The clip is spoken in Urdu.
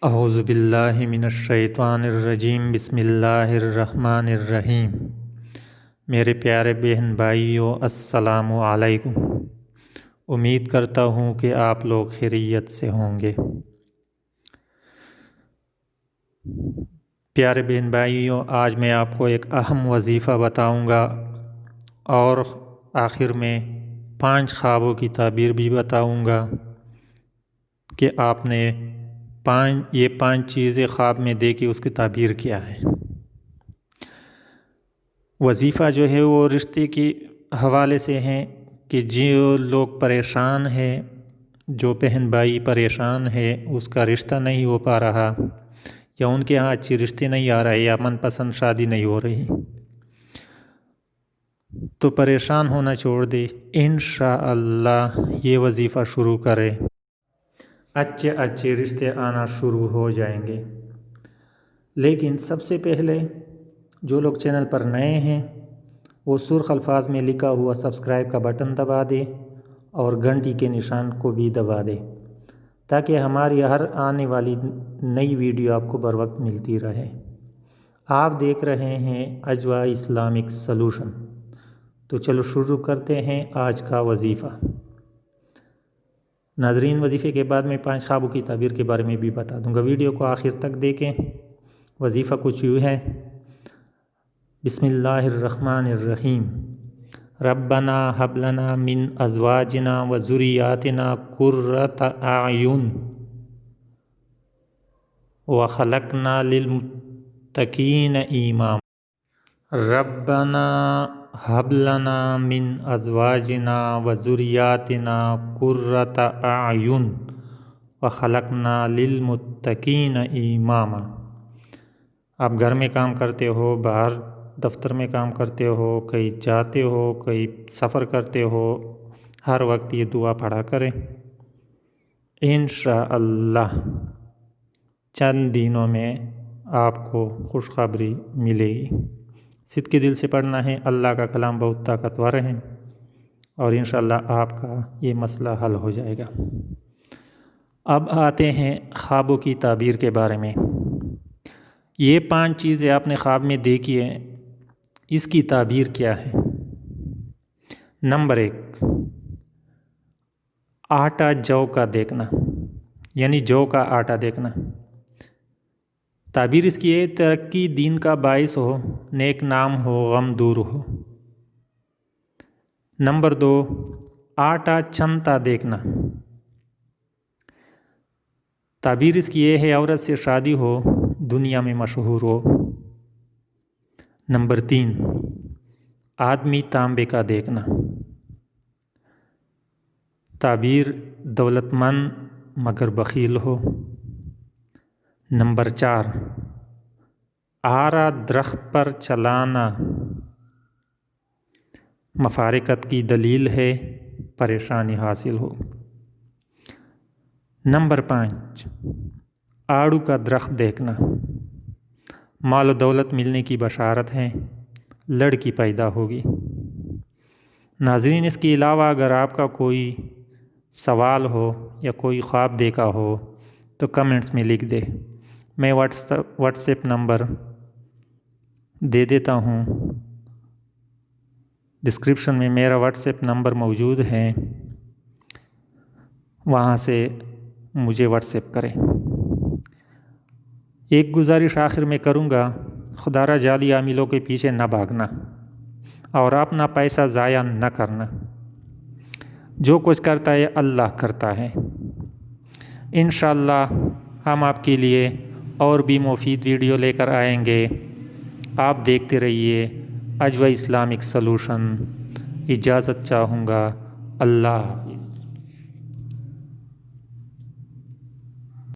اعوذ باللہ من الشیطان الرجیم بسم اللہ الرحمن الرحیم۔ میرے پیارے بہن بھائیوں، السلام علیکم۔ امید کرتا ہوں کہ آپ لوگ خیریت سے ہوں گے۔ پیارے بہن بھائیوں، آج میں آپ کو ایک اہم وظیفہ بتاؤں گا اور آخر میں 5 خوابوں کی تعبیر بھی بتاؤں گا کہ آپ نے یہ 5 چیزیں خواب میں دیکھی، اس کی تعبیر کیا ہے۔ وظیفہ جو ہے وہ رشتے کے حوالے سے ہیں کہ جو لوگ پریشان ہیں، جو بہن بھائی پریشان ہے، اس کا رشتہ نہیں ہو پا رہا، یا ان کے ہاں اچھی رشتے نہیں آ رہے، یا من پسند شادی نہیں ہو رہی، تو پریشان ہونا چھوڑ دے، انشاءاللہ یہ وظیفہ شروع کرے، اچھے رشتے آنا شروع ہو جائیں گے۔ لیکن سب سے پہلے جو لوگ چینل پر نئے ہیں وہ سرخ الفاظ میں لکھا ہوا سبسکرائب کا بٹن دبا دے اور گھنٹی کے نشان کو بھی دبا دے، تاکہ ہماری ہر آنے والی نئی ویڈیو آپ کو بر وقت ملتی رہے۔ آپ دیکھ رہے ہیں اجوا اسلامک سلوشن۔ تو چلو شروع کرتے ہیں آج کا وظیفہ۔ ناظرین، وظیفے کے بعد میں 5 خوابوں کی تعبیر کے بارے میں بھی بتا دوں گا، ویڈیو کو آخر تک دیکھیں۔ وظیفہ کچھ یوں ہے: بسم اللہ الرحمن الرحیم۔ ربنا ہب لنا من ازواجنا و ذریاتنا قرۃ اعین وخلقنا للمتقین اماما۔ ربنا ہب لنا من ازواجنا و ذریاتنا قرۃ اعین وخلقنا للمتقین اماما۔ آپ گھر میں کام کرتے ہو، باہر دفتر میں کام کرتے ہو، کہیں جاتے ہو، کہیں سفر کرتے ہو، ہر وقت یہ دعا پڑھا کریں، انشاءاللہ چند دنوں میں آپ کو خوشخبری ملے گی۔ صدق کے دل سے پڑھنا ہے، اللہ کا کلام بہت طاقتور ہے اور انشاءاللہ آپ کا یہ مسئلہ حل ہو جائے گا۔ اب آتے ہیں خوابوں کی تعبیر کے بارے میں۔ یہ 5 چیزیں آپ نے خواب میں دیکھی ہیں، اس کی تعبیر کیا ہے؟ نمبر 1، آٹا جو کا دیکھنا، یعنی جو کا آٹا دیکھنا۔ تعبیر اس کی ہے: ترقی دین کا باعث ہو، نیک نام ہو، غم دور ہو۔ نمبر 2، آٹا چھنتا دیکھنا۔ تعبیر اس کی یہ ہے: عورت سے شادی ہو، دنیا میں مشہور ہو۔ نمبر 3، آدمی تانبے کا دیکھنا۔ تعبیر: دولت مند مگر بخیل ہو۔ نمبر 4، آرا درخت پر چلانا، مفارقت کی دلیل ہے، پریشانی حاصل ہو۔ نمبر 5، آڑو کا درخت دیکھنا، مال و دولت ملنے کی بشارت ہے، لڑکی پیدا ہوگی۔ ناظرین، اس کے علاوہ اگر آپ کا کوئی سوال ہو یا کوئی خواب دیکھا ہو تو کمنٹس میں لکھ دے، میں واٹس ایپ نمبر دے دیتا ہوں، ڈسکرپشن میں میرا واٹس ایپ نمبر موجود ہے، وہاں سے مجھے واٹس ایپ کریں۔ ایک گزارش آخر میں کروں گا: خدا را جعلی عاملوں کے پیچھے نہ بھاگنا اور اپنا پیسہ ضائع نہ کرنا۔ جو کچھ کرتا ہے اللہ کرتا ہے۔ انشاءاللہ ہم آپ کے لیے اور بھی مفید ویڈیو لے کر آئیں گے۔ آپ دیکھتے رہیے اجوا اسلامک سلوشن۔ اجازت چاہوں گا، اللہ حافظ۔